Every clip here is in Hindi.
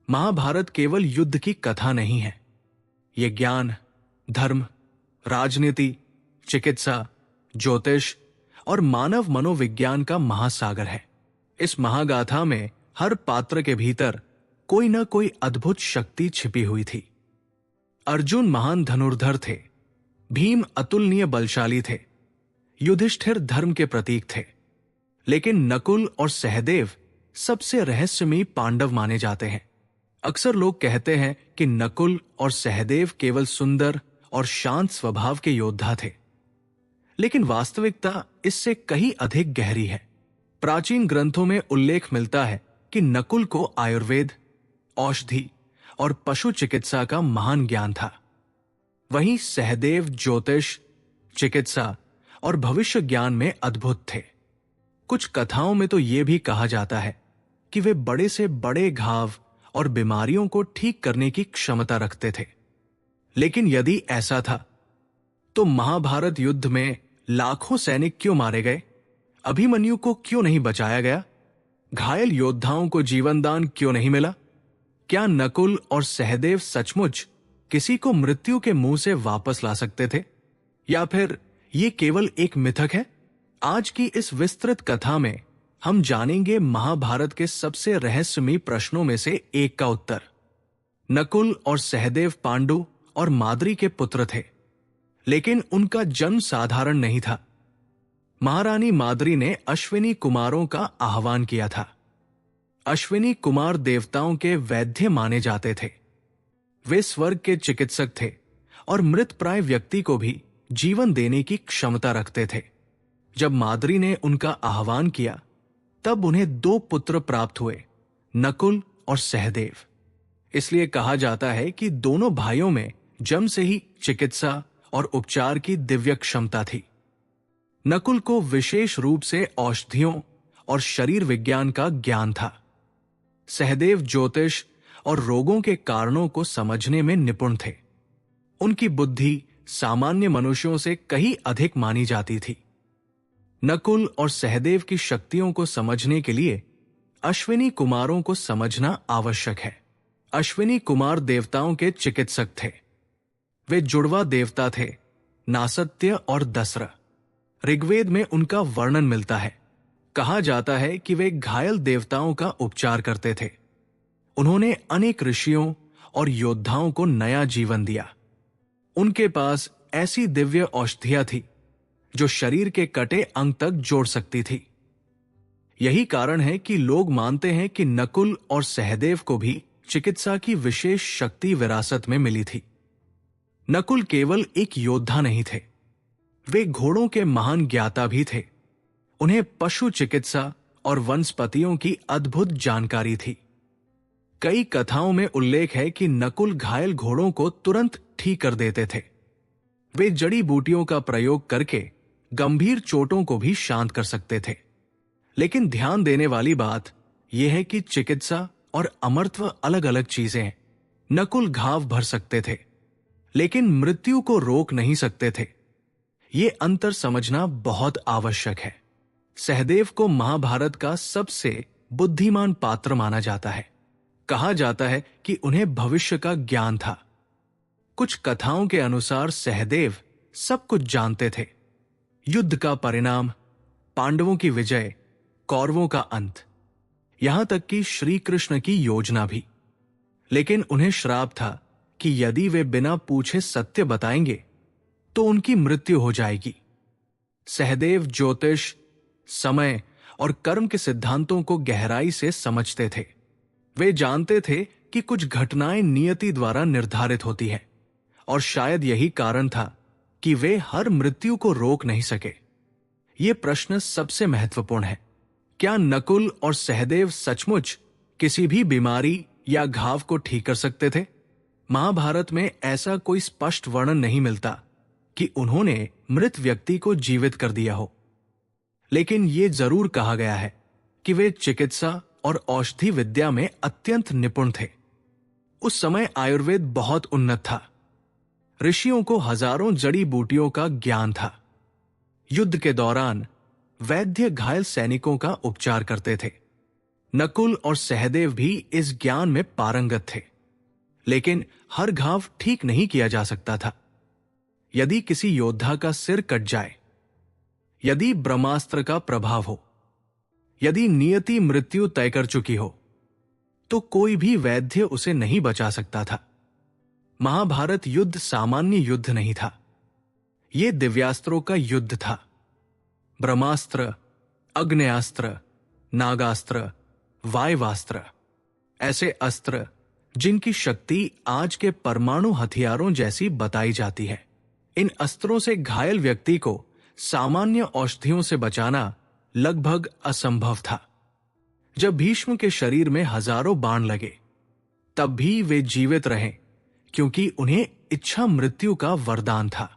महाभारत केवल युद्ध की कथा नहीं है। ये ज्ञान, धर्म, राजनीति, चिकित्सा, ज्योतिष और मानव मनोविज्ञान का महासागर है। इस महागाथा में हर पात्र के भीतर कोई न कोई अद्भुत शक्ति छिपी हुई थी। अर्जुन महान धनुर्धर थे, भीम अतुलनीय बलशाली थे, युधिष्ठिर धर्म के प्रतीक थे, लेकिन नकुल और सहदेव सबसे रहस्यमयी पांडव माने जाते हैं। अक्सर लोग कहते हैं कि नकुल और सहदेव केवल सुंदर और शांत स्वभाव के योद्धा थे, लेकिन वास्तविकता इससे कहीं अधिक गहरी है। प्राचीन ग्रंथों में उल्लेख मिलता है कि नकुल को आयुर्वेद, औषधि और पशु चिकित्सा का महान ज्ञान था। वहीं सहदेव ज्योतिष, चिकित्सा और भविष्य ज्ञान में अद्भुत थे। कुछ कथाओं में तो यह भी कहा जाता है कि वे बड़े से बड़े घाव और बीमारियों को ठीक करने की क्षमता रखते थे। लेकिन यदि ऐसा था तो महाभारत युद्ध में लाखों सैनिक क्यों मारे गए? अभिमन्यु को क्यों नहीं बचाया गया? घायल योद्धाओं को जीवनदान क्यों नहीं मिला? क्या नकुल और सहदेव सचमुच किसी को मृत्यु के मुंह से वापस ला सकते थे, या फिर ये केवल एक मिथक है? आज की इस विस्तृत कथा में हम जानेंगे महाभारत के सबसे रहस्यमयी प्रश्नों में से एक का उत्तर। नकुल और सहदेव पांडु और माद्री के पुत्र थे, लेकिन उनका जन्म साधारण नहीं था। महारानी माद्री ने अश्विनी कुमारों का आह्वान किया था। अश्विनी कुमार देवताओं के वैद्य माने जाते थे। वे स्वर्ग के चिकित्सक थे और मृतप्राय व्यक्ति को भी जीवन देने की क्षमता रखते थे। जब माद्री ने उनका आह्वान किया तब उन्हें 2 पुत्र प्राप्त हुए, नकुल और सहदेव। इसलिए कहा जाता है कि दोनों भाइयों में जन्म से ही चिकित्सा और उपचार की दिव्य क्षमता थी। नकुल को विशेष रूप से औषधियों और शरीर विज्ञान का ज्ञान था। सहदेव ज्योतिष और रोगों के कारणों को समझने में निपुण थे। उनकी बुद्धि सामान्य मनुष्यों से कहीं अधिक मानी जाती थी। नकुल और सहदेव की शक्तियों को समझने के लिए अश्विनी कुमारों को समझना आवश्यक है। अश्विनी कुमार देवताओं के चिकित्सक थे। वे जुड़वा देवता थे, नासत्य और दस्र। ऋग्वेद में उनका वर्णन मिलता है। कहा जाता है कि वे घायल देवताओं का उपचार करते थे। उन्होंने अनेक ऋषियों और योद्धाओं को नया जीवन दिया। उनके पास ऐसी दिव्य औषधियां थी जो शरीर के कटे अंग तक जोड़ सकती थी। यही कारण है कि लोग मानते हैं कि नकुल और सहदेव को भी चिकित्सा की विशेष शक्ति विरासत में मिली थी। नकुल केवल एक योद्धा नहीं थे, वे घोड़ों के महान ज्ञाता भी थे। उन्हें पशु चिकित्सा और वनस्पतियों की अद्भुत जानकारी थी। कई कथाओं में उल्लेख है कि नकुल घायल घोड़ों को तुरंत ठीक कर देते थे। वे जड़ी बूटियों का प्रयोग करके गंभीर चोटों को भी शांत कर सकते थे। लेकिन ध्यान देने वाली बात यह है कि चिकित्सा और अमरत्व अलग अलग चीजें हैं। नकुल घाव भर सकते थे, लेकिन मृत्यु को रोक नहीं सकते थे। ये अंतर समझना बहुत आवश्यक है। सहदेव को महाभारत का सबसे बुद्धिमान पात्र माना जाता है। कहा जाता है कि उन्हें भविष्य का ज्ञान था। कुछ कथाओं के अनुसार सहदेव सब कुछ जानते थे। युद्ध का परिणाम, पांडवों की विजय, कौरवों का अंत, यहां तक कि श्री कृष्ण की योजना भी। लेकिन उन्हें श्राप था कि यदि वे बिना पूछे सत्य बताएंगे तो उनकी मृत्यु हो जाएगी। सहदेव ज्योतिष, समय और कर्म के सिद्धांतों को गहराई से समझते थे। वे जानते थे कि कुछ घटनाएं नियति द्वारा निर्धारित होती हैं, और शायद यही कारण था कि वे हर मृत्यु को रोक नहीं सके। ये प्रश्न सबसे महत्वपूर्ण है। क्या नकुल और सहदेव सचमुच किसी भी बीमारी या घाव को ठीक कर सकते थे? महाभारत में ऐसा कोई स्पष्ट वर्णन नहीं मिलता कि उन्होंने मृत व्यक्ति को जीवित कर दिया हो, लेकिन ये जरूर कहा गया है कि वे चिकित्सा और औषधि विद्या में अत्यंत निपुण थे। उस समय आयुर्वेद बहुत उन्नत था। ऋषियों को हजारों जड़ी बूटियों का ज्ञान था। युद्ध के दौरान वैद्य घायल सैनिकों का उपचार करते थे। नकुल और सहदेव भी इस ज्ञान में पारंगत थे, लेकिन हर घाव ठीक नहीं किया जा सकता था। यदि किसी योद्धा का सिर कट जाए, यदि ब्रह्मास्त्र का प्रभाव हो, यदि नियति मृत्यु तय कर चुकी हो, तो कोई भी वैद्य उसे नहीं बचा सकता था। महाभारत युद्ध सामान्य युद्ध नहीं था, यह दिव्यास्त्रों का युद्ध था। ब्रह्मास्त्र, अग्नेयास्त्र, नागास्त्र, वायवास्त्र, ऐसे अस्त्र जिनकी शक्ति आज के परमाणु हथियारों जैसी बताई जाती है। इन अस्त्रों से घायल व्यक्ति को सामान्य औषधियों से बचाना लगभग असंभव था। जब भीष्म के शरीर में हजारों बाण लगे, तब भी वे जीवित रहे, क्योंकि उन्हें इच्छा मृत्यु का वरदान था।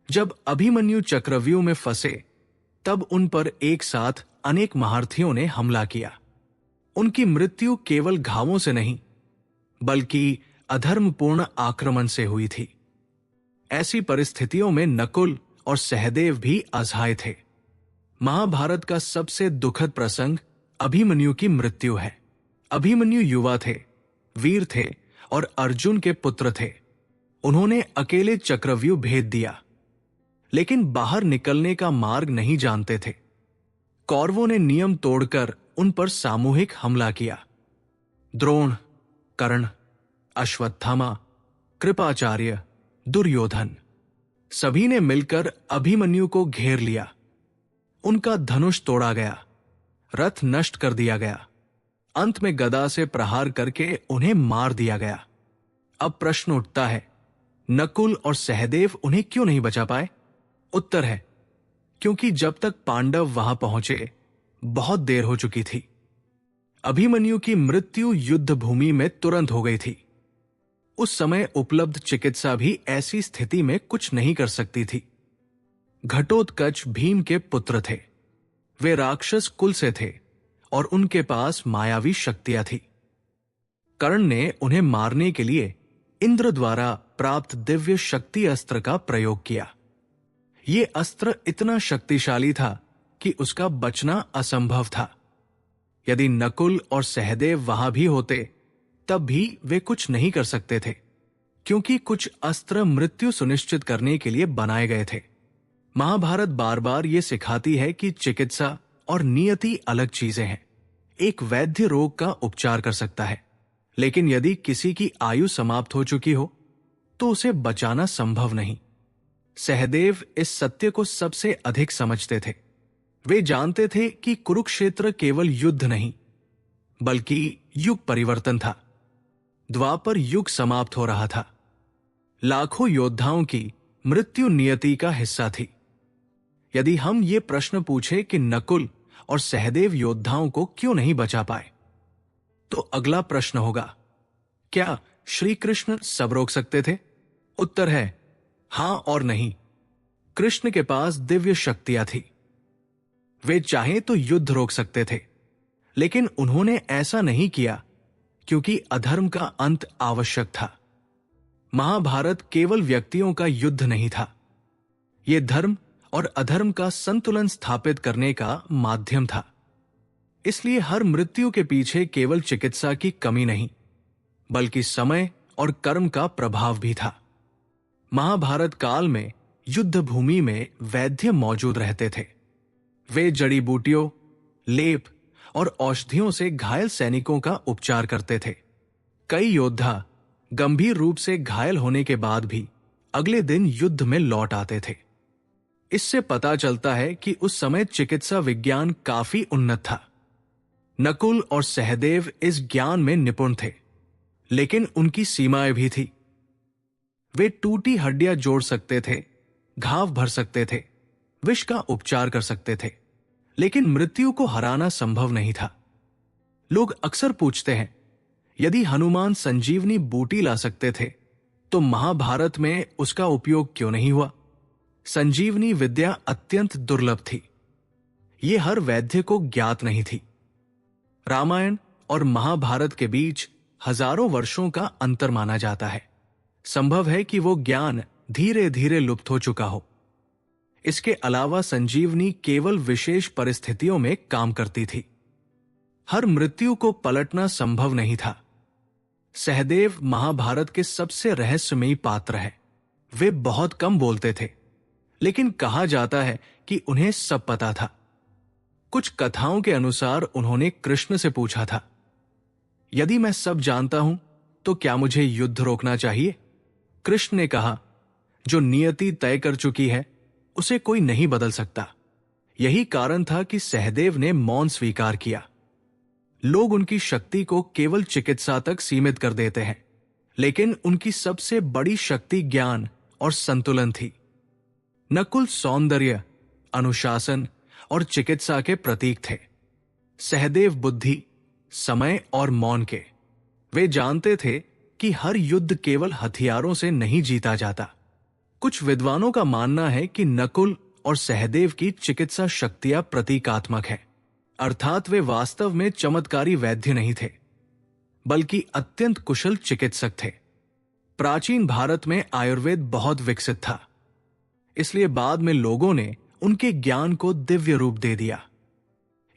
जब अभिमन्यु चक्रव्यूह में फंसे, तब उन पर एक साथ अनेक महारथियों ने हमला किया। उनकी मृत्यु केवल घावों से नहीं, बल्कि अधर्मपूर्ण आक्रमण से हुई थी। ऐसी परिस्थितियों में नकुल और सहदेव भी असहाय थे। महाभारत का सबसे दुखद प्रसंग अभिमन्यु की मृत्यु है। अभिमन्यु युवा थे, वीर थे और अर्जुन के पुत्र थे। उन्होंने अकेले चक्रव्यूह भेद दिया, लेकिन बाहर निकलने का मार्ग नहीं जानते थे। कौरवों ने नियम तोड़कर उन पर सामूहिक हमला किया। द्रोण, कर्ण, अश्वत्थामा, कृपाचार्य, दुर्योधन, सभी ने मिलकर अभिमन्यु को घेर लिया। उनका धनुष तोड़ा गया, रथ नष्ट कर दिया गया, अंत में गदा से प्रहार करके उन्हें मार दिया गया। अब प्रश्न उठता है, नकुल और सहदेव उन्हें क्यों नहीं बचा पाए? उत्तर है, क्योंकि जब तक पांडव वहां पहुंचे, बहुत देर हो चुकी थी। अभिमन्यु की मृत्यु युद्ध भूमि में तुरंत हो गई थी। उस समय उपलब्ध चिकित्सा भी ऐसी स्थिति में कुछ नहीं कर सकती थी। घटोत्कच भीम के पुत्र थे। वे राक्षस कुल से थे और उनके पास मायावी शक्तियां थी। कर्ण ने उन्हें मारने के लिए इंद्र द्वारा प्राप्त दिव्य शक्ति अस्त्र का प्रयोग किया। यह अस्त्र इतना शक्तिशाली था कि उसका बचना असंभव था। यदि नकुल और सहदेव वहां भी होते, तब भी वे कुछ नहीं कर सकते थे, क्योंकि कुछ अस्त्र मृत्यु सुनिश्चित करने के लिए बनाए गए थे। महाभारत बार बार ये सिखाती है कि चिकित्सा और नियति अलग चीजें हैं। एक वैद्य रोग का उपचार कर सकता है, लेकिन यदि किसी की आयु समाप्त हो चुकी हो, तो उसे बचाना संभव नहीं। सहदेव इस सत्य को सबसे अधिक समझते थे। वे जानते थे कि कुरुक्षेत्र केवल युद्ध नहीं, बल्कि युग परिवर्तन था। द्वापर युग समाप्त हो रहा था। लाखों योद्धाओं की मृत्यु नियति का हिस्सा थी। यदि हम ये प्रश्न पूछे कि नकुल और सहदेव योद्धाओं को क्यों नहीं बचा पाए, तो अगला प्रश्न होगा, क्या श्री कृष्ण सब रोक सकते थे? उत्तर है हां और नहीं। कृष्ण के पास दिव्य शक्तियां थी। वे चाहे तो युद्ध रोक सकते थे, लेकिन उन्होंने ऐसा नहीं किया, क्योंकि अधर्म का अंत आवश्यक था। महाभारत केवल व्यक्तियों का युद्ध नहीं था, यह धर्म और अधर्म का संतुलन स्थापित करने का माध्यम था। इसलिए हर मृत्यु के पीछे केवल चिकित्सा की कमी नहीं, बल्कि समय और कर्म का प्रभाव भी था। महाभारत काल में युद्ध भूमि में वैद्य मौजूद रहते थे। वे जड़ी बूटियों, लेप और औषधियों से घायल सैनिकों का उपचार करते थे। कई योद्धा गंभीर रूप से घायल होने के बाद भी अगले दिन युद्ध में लौट आते थे। इससे पता चलता है कि उस समय चिकित्सा विज्ञान काफी उन्नत था। नकुल और सहदेव इस ज्ञान में निपुण थे, लेकिन उनकी सीमाएं भी थी। वे टूटी हड्डियां जोड़ सकते थे, घाव भर सकते थे, विष का उपचार कर सकते थे, लेकिन मृत्यु को हराना संभव नहीं था। लोग अक्सर पूछते हैं, यदि हनुमान संजीवनी बूटी ला सकते थे, तो महाभारत में उसका उपयोग क्यों नहीं हुआ? संजीवनी विद्या अत्यंत दुर्लभ थी। यह हर वैद्य को ज्ञात नहीं थी। रामायण और महाभारत के बीच हजारों वर्षों का अंतर माना जाता है। संभव है कि वो ज्ञान धीरे धीरे लुप्त हो चुका हो। इसके अलावा संजीवनी केवल विशेष परिस्थितियों में काम करती थी। हर मृत्यु को पलटना संभव नहीं था। सहदेव महाभारत के सबसे रहस्यमयी पात्र हैं। वे बहुत कम बोलते थे, लेकिन कहा जाता है कि उन्हें सब पता था। कुछ कथाओं के अनुसार उन्होंने कृष्ण से पूछा था, यदि मैं सब जानता हूं तो क्या मुझे युद्ध रोकना चाहिए? कृष्ण ने कहा, जो नियति तय कर चुकी है उसे कोई नहीं बदल सकता। यही कारण था कि सहदेव ने मौन स्वीकार किया। लोग उनकी शक्ति को केवल चिकित्सा तक सीमित कर देते हैं, लेकिन उनकी सबसे बड़ी शक्ति ज्ञान और संतुलन थी। नकुल सौंदर्य, अनुशासन और चिकित्सा के प्रतीक थे। सहदेव बुद्धि, समय और मौन के। वे जानते थे कि हर युद्ध केवल हथियारों से नहीं जीता जाता। कुछ विद्वानों का मानना है कि नकुल और सहदेव की चिकित्सा शक्तियां प्रतीकात्मक है, अर्थात वे वास्तव में चमत्कारी वैद्य नहीं थे, बल्कि अत्यंत कुशल चिकित्सक थे। प्राचीन भारत में आयुर्वेद बहुत विकसित था, इसलिए बाद में लोगों ने उनके ज्ञान को दिव्य रूप दे दिया।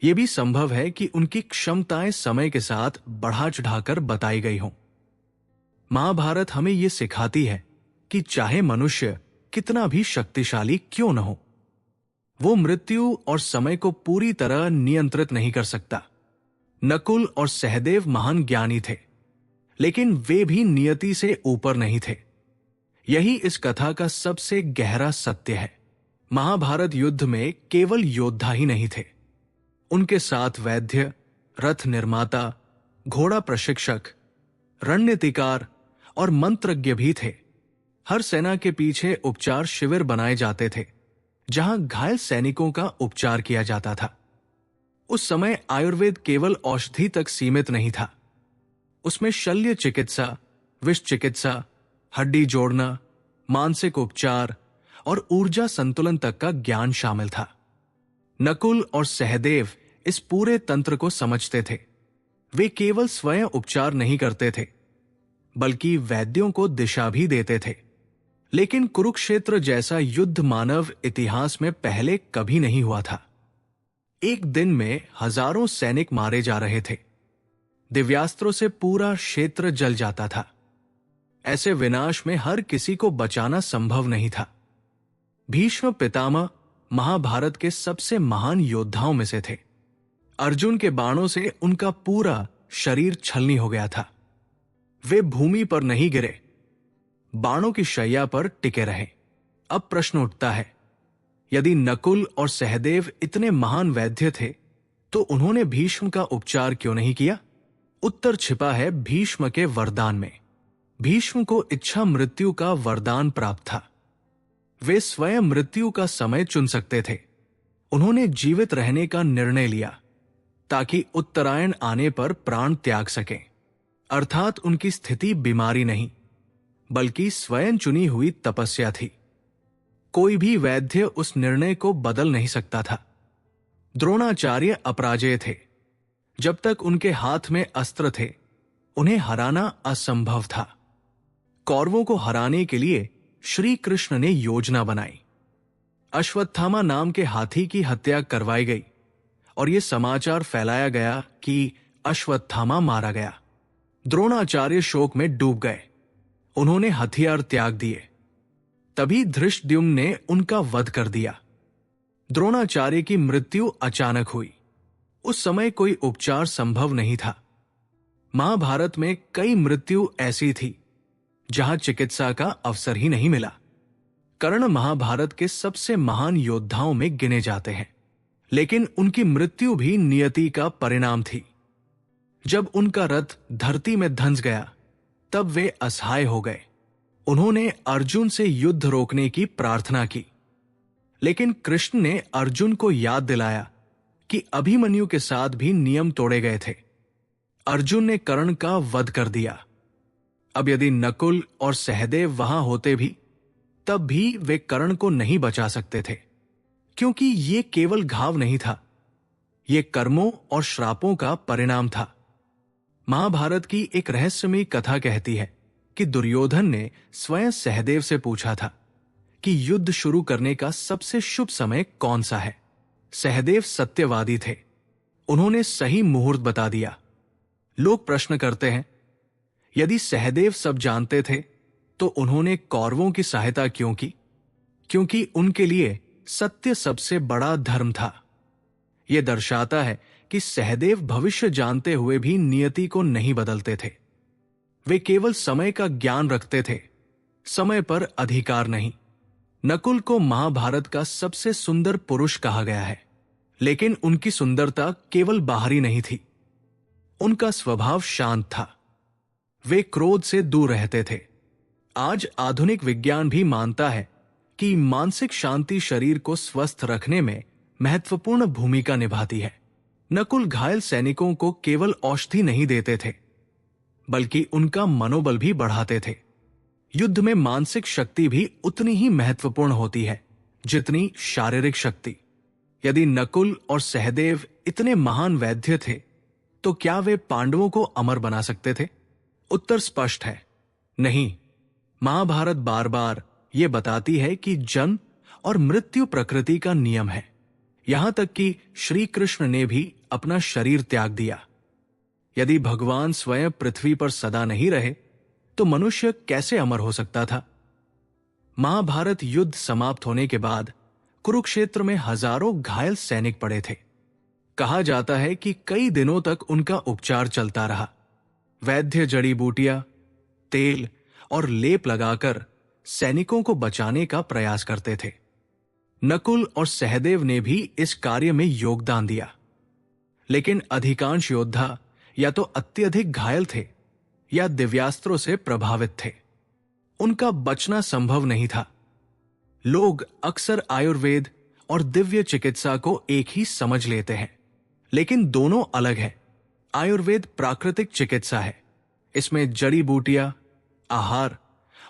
यह भी संभव है कि उनकी क्षमताएं समय के साथ बढ़ा चढ़ाकर बताई गई हों। महाभारत हमें यह सिखाती है कि चाहे मनुष्य कितना भी शक्तिशाली क्यों न हो, वो मृत्यु और समय को पूरी तरह नियंत्रित नहीं कर सकता। नकुल और सहदेव महान ज्ञानी थे, लेकिन वे भी नियति से ऊपर नहीं थे। यही इस कथा का सबसे गहरा सत्य है। महाभारत युद्ध में केवल योद्धा ही नहीं थे, उनके साथ वैद्य, रथ निर्माता, घोड़ा प्रशिक्षक, रणनीतिकार और मंत्रज्ञ भी थे। हर सेना के पीछे उपचार शिविर बनाए जाते थे, जहां घायल सैनिकों का उपचार किया जाता था। उस समय आयुर्वेद केवल औषधि तक सीमित नहीं था। उसमें शल्य चिकित्सा, विष चिकित्सा, हड्डी जोड़ना, मानसिक उपचार और ऊर्जा संतुलन तक का ज्ञान शामिल था। नकुल और सहदेव इस पूरे तंत्र को समझते थे। वे केवल स्वयं उपचार नहीं करते थे, बल्कि वैद्यों को दिशा भी देते थे। लेकिन कुरुक्षेत्र जैसा युद्ध मानव इतिहास में पहले कभी नहीं हुआ था। एक दिन में हजारों सैनिक मारे जा रहे थे। दिव्यास्त्रों से पूरा क्षेत्र जल जाता था। ऐसे विनाश में हर किसी को बचाना संभव नहीं था। भीष्म पितामह महाभारत के सबसे महान योद्धाओं में से थे। अर्जुन के बाणों से उनका पूरा शरीर छलनी हो गया था। वे भूमि पर नहीं गिरे, बाणों की शैया पर टिके रहे। अब प्रश्न उठता है, यदि नकुल और सहदेव इतने महान वैद्य थे, तो उन्होंने भीष्म का उपचार क्यों नहीं किया? उत्तर छिपा है भीष्म के वरदान में। भीष्म को इच्छा मृत्यु का वरदान प्राप्त था। वे स्वयं मृत्यु का समय चुन सकते थे। उन्होंने जीवित रहने का निर्णय लिया ताकि उत्तरायण आने पर प्राण त्याग सकें। अर्थात उनकी स्थिति बीमारी नहीं, बल्कि स्वयं चुनी हुई तपस्या थी। कोई भी वैद्य उस निर्णय को बदल नहीं सकता था। द्रोणाचार्य अपराजेय थे। जब तक उनके हाथ में अस्त्र थे, उन्हें हराना असंभव था। कौरवों को हराने के लिए श्री कृष्ण ने योजना बनाई। अश्वत्थामा नाम के हाथी की हत्या करवाई गई और यह समाचार फैलाया गया कि अश्वत्थामा मारा गया। द्रोणाचार्य शोक में डूब गए। उन्होंने हथियार त्याग दिए। तभी धृष्टद्युम्न ने उनका वध कर दिया। द्रोणाचार्य की मृत्यु अचानक हुई। उस समय कोई उपचार संभव नहीं था। महाभारत में कई मृत्यु ऐसी थी जहां चिकित्सा का अवसर ही नहीं मिला। कर्ण महाभारत के सबसे महान योद्धाओं में गिने जाते हैं, लेकिन उनकी मृत्यु भी नियति का परिणाम थी। जब उनका रथ धरती में धंस गया, तब वे असहाय हो गए। उन्होंने अर्जुन से युद्ध रोकने की प्रार्थना की, लेकिन कृष्ण ने अर्जुन को याद दिलाया कि अभिमन्यु के साथ भी नियम तोड़े गए थे। अर्जुन ने कर्ण का वध कर दिया। अब यदि नकुल और सहदेव वहां होते भी, तब भी वे कर्ण को नहीं बचा सकते थे, क्योंकि ये केवल घाव नहीं था, ये कर्मों और श्रापों का परिणाम था। महाभारत की एक रहस्यमयी कथा कहती है कि दुर्योधन ने स्वयं सहदेव से पूछा था कि युद्ध शुरू करने का सबसे शुभ समय कौन सा है। सहदेव सत्यवादी थे। उन्होंने सही मुहूर्त बता दिया। लोग प्रश्न करते हैं, यदि सहदेव सब जानते थे तो उन्होंने कौरवों की सहायता क्यों की? क्योंकि उनके लिए सत्य सबसे बड़ा धर्म था। यह दर्शाता है कि सहदेव भविष्य जानते हुए भी नियति को नहीं बदलते थे। वे केवल समय का ज्ञान रखते थे, समय पर अधिकार नहीं। नकुल को महाभारत का सबसे सुंदर पुरुष कहा गया है, लेकिन उनकी सुंदरता केवल बाहरी नहीं थी। उनका स्वभाव शांत था। वे क्रोध से दूर रहते थे। आज आधुनिक विज्ञान भी मानता है कि मानसिक शांति शरीर को स्वस्थ रखने में महत्वपूर्ण भूमिका निभाती है। नकुल घायल सैनिकों को केवल औषधि नहीं देते थे, बल्कि उनका मनोबल भी बढ़ाते थे। युद्ध में मानसिक शक्ति भी उतनी ही महत्वपूर्ण होती है जितनी शारीरिक शक्ति। यदि नकुल और सहदेव इतने महान वैद्य थे, तो क्या वे पांडवों को अमर बना सकते थे? उत्तर स्पष्ट है, नहीं। महाभारत बार बार ये बताती है कि जन्म और मृत्यु प्रकृति का नियम है। यहां तक कि श्री कृष्ण ने भी अपना शरीर त्याग दिया। यदि भगवान स्वयं पृथ्वी पर सदा नहीं रहे तो मनुष्य कैसे अमर हो सकता था? महाभारत युद्ध समाप्त होने के बाद कुरुक्षेत्र में हजारों घायल सैनिक पड़े थे। कहा जाता है कि कई दिनों तक उनका उपचार चलता रहा। वैद्य जड़ी बूटियां, तेल और लेप लगाकर सैनिकों को बचाने का प्रयास करते थे। नकुल और सहदेव ने भी इस कार्य में योगदान दिया, लेकिन अधिकांश योद्धा या तो अत्यधिक घायल थे या दिव्यास्त्रों से प्रभावित थे। उनका बचना संभव नहीं था। लोग अक्सर आयुर्वेद और दिव्य चिकित्सा को एक ही समझ लेते हैं, लेकिन दोनों अलग हैं। आयुर्वेद प्राकृतिक चिकित्सा है। इसमें जड़ी बूटियां, आहार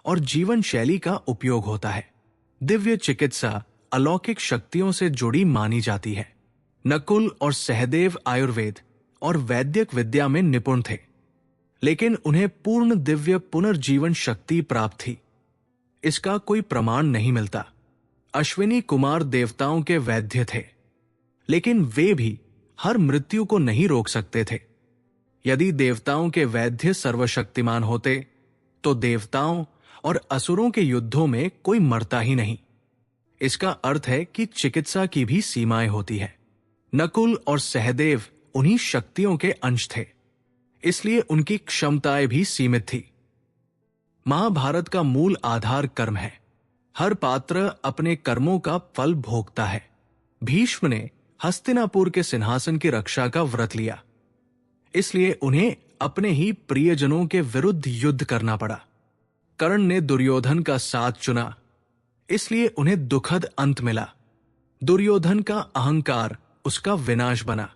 और जीवन शैली का उपयोग होता है। दिव्य चिकित्सा अलौकिक शक्तियों से जुड़ी मानी जाती है। नकुल और सहदेव आयुर्वेद और वैद्यक विद्या में निपुण थे, लेकिन उन्हें पूर्ण दिव्य पुनर्जीवन शक्ति प्राप्त थी। इसका कोई प्रमाण नहीं मिलता। अश्विनी कुमार देवताओं के वैद्य थे, लेकिन वे भी हर मृत्यु को नहीं रोक सकते थे। यदि देवताओं के वैद्य सर्वशक्तिमान होते तो देवताओं और असुरों के युद्धों में कोई मरता ही नहीं। इसका अर्थ है कि चिकित्सा की भी सीमाएं होती है। नकुल और सहदेव उन्हीं शक्तियों के अंश थे, इसलिए उनकी क्षमताएं भी सीमित थी। महाभारत का मूल आधार कर्म है। हर पात्र अपने कर्मों का फल भोगता है। भीष्म ने हस्तिनापुर के सिंहासन की रक्षा का व्रत लिया, इसलिए उन्हें अपने ही प्रियजनों के विरुद्ध युद्ध करना पड़ा। कर्ण ने दुर्योधन का साथ चुना, इसलिए उन्हें दुखद अंत मिला। दुर्योधन का अहंकार उसका विनाश बना।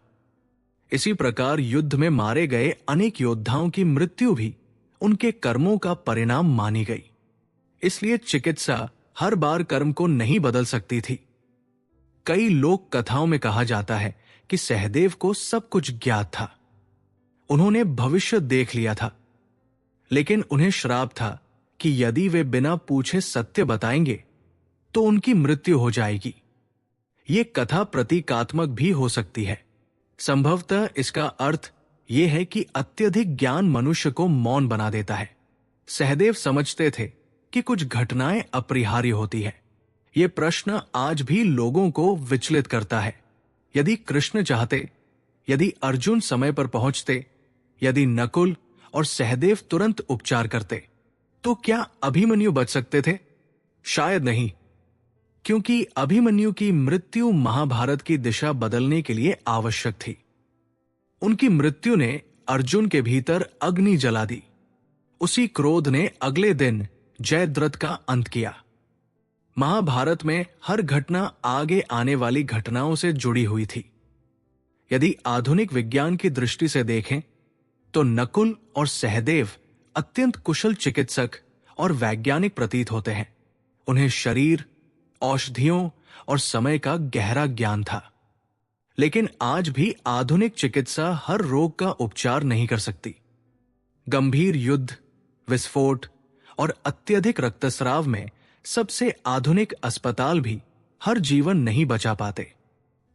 इसी प्रकार युद्ध में मारे गए अनेक योद्धाओं की मृत्यु भी उनके कर्मों का परिणाम मानी गई। इसलिए चिकित्सा हर बार कर्म को नहीं बदल सकती थी। कई लोक कथाओं में कहा जाता है कि सहदेव को सब कुछ ज्ञात था। उन्होंने भविष्य देख लिया था, लेकिन उन्हें श्राप था कि यदि वे बिना पूछे सत्य बताएंगे तो उनकी मृत्यु हो जाएगी। ये कथा प्रतीकात्मक भी हो सकती है। संभवतः इसका अर्थ यह है कि अत्यधिक ज्ञान मनुष्य को मौन बना देता है। सहदेव समझते थे कि कुछ घटनाएं अपरिहार्य होती है। यह प्रश्न आज भी लोगों को विचलित करता है। यदि कृष्ण चाहते, यदि अर्जुन समय पर पहुंचते, यदि नकुल और सहदेव तुरंत उपचार करते, तो क्या अभिमन्यु बच सकते थे? शायद नहीं, क्योंकि अभिमन्यु की मृत्यु महाभारत की दिशा बदलने के लिए आवश्यक थी। उनकी मृत्यु ने अर्जुन के भीतर अग्नि जला दी। उसी क्रोध ने अगले दिन जयद्रथ का अंत किया। महाभारत में हर घटना आगे आने वाली घटनाओं से जुड़ी हुई थी। यदि आधुनिक विज्ञान की दृष्टि से देखें तो नकुल और सहदेव अत्यंत कुशल चिकित्सक और वैज्ञानिक प्रतीत होते हैं। उन्हें शरीर, औषधियों और समय का गहरा ज्ञान था। लेकिन आज भी आधुनिक चिकित्सा हर रोग का उपचार नहीं कर सकती। गंभीर युद्ध, विस्फोट और अत्यधिक रक्तस्राव में सबसे आधुनिक अस्पताल भी हर जीवन नहीं बचा पाते।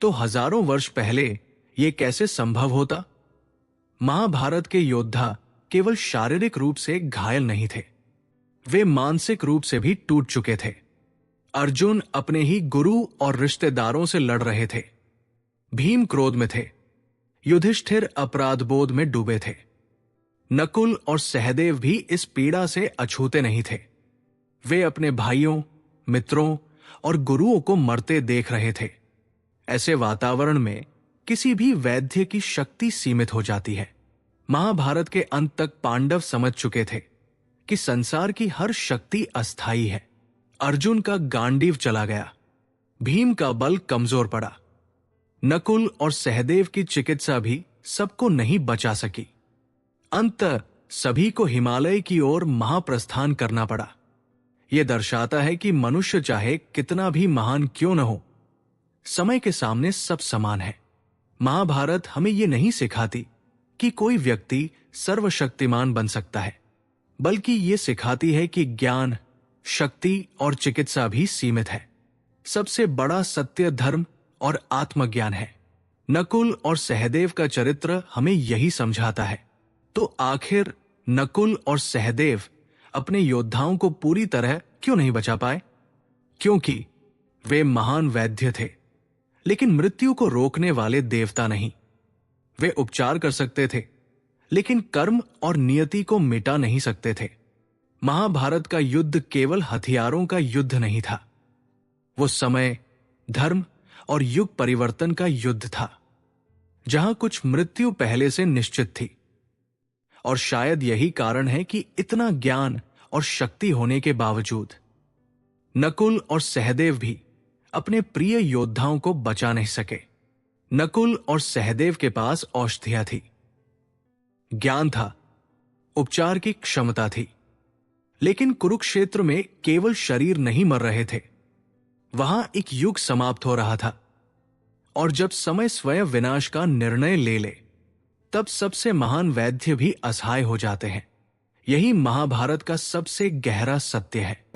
तो हजारों वर्ष पहले ये कैसे संभव होता? महाभारत के योद्धा केवल शारीरिक रूप से घायल नहीं थे, वे मानसिक रूप से भी टूट चुके थे। अर्जुन अपने ही गुरु और रिश्तेदारों से लड़ रहे थे, भीम क्रोध में थे, युधिष्ठिर अपराध बोध में डूबे थे, नकुल और सहदेव भी इस पीड़ा से अछूते नहीं थे। वे अपने भाइयों, मित्रों और गुरुओं को मरते देख रहे थे। ऐसे वातावरण में किसी भी वैद्य की शक्ति सीमित हो जाती है। महाभारत के अंत तक पांडव समझ चुके थे कि संसार की हर शक्ति अस्थायी है। अर्जुन का गांडीव चला गया, भीम का बल कमजोर पड़ा, नकुल और सहदेव की चिकित्सा भी सबको नहीं बचा सकी। अंततः सभी को हिमालय की ओर महाप्रस्थान करना पड़ा। यह दर्शाता है कि मनुष्य चाहे कितना भी महान क्यों न हो, समय के सामने सब समान है। महाभारत हमें यह नहीं सिखाती कि कोई व्यक्ति सर्वशक्तिमान बन सकता है, बल्कि यह सिखाती है कि ज्ञान, शक्ति और चिकित्सा भी सीमित है। सबसे बड़ा सत्य धर्म और आत्मज्ञान है। नकुल और सहदेव का चरित्र हमें यही समझाता है। तो आखिर नकुल और सहदेव अपने योद्धाओं को पूरी तरह क्यों नहीं बचा पाए? क्योंकि वे महान वैद्य थे, लेकिन मृत्यु को रोकने वाले देवता नहीं। वे उपचार कर सकते थे, लेकिन कर्म और नियति को मिटा नहीं सकते थे। महाभारत का युद्ध केवल हथियारों का युद्ध नहीं था, वो समय, धर्म और युग परिवर्तन का युद्ध था, जहां कुछ मृत्यु पहले से निश्चित थी। और शायद यही कारण है कि इतना ज्ञान और शक्ति होने के बावजूद नकुल और सहदेव भी अपने प्रिय योद्धाओं को बचा नहीं सके। नकुल और सहदेव के पास औषधियां थी, ज्ञान था, उपचार की क्षमता थी, लेकिन कुरुक्षेत्र में केवल शरीर नहीं मर रहे थे, वहां एक युग समाप्त हो रहा था। और जब समय स्वयं विनाश का निर्णय ले ले, तब सबसे महान वैद्य भी असहाय हो जाते हैं। यही महाभारत का सबसे गहरा सत्य है।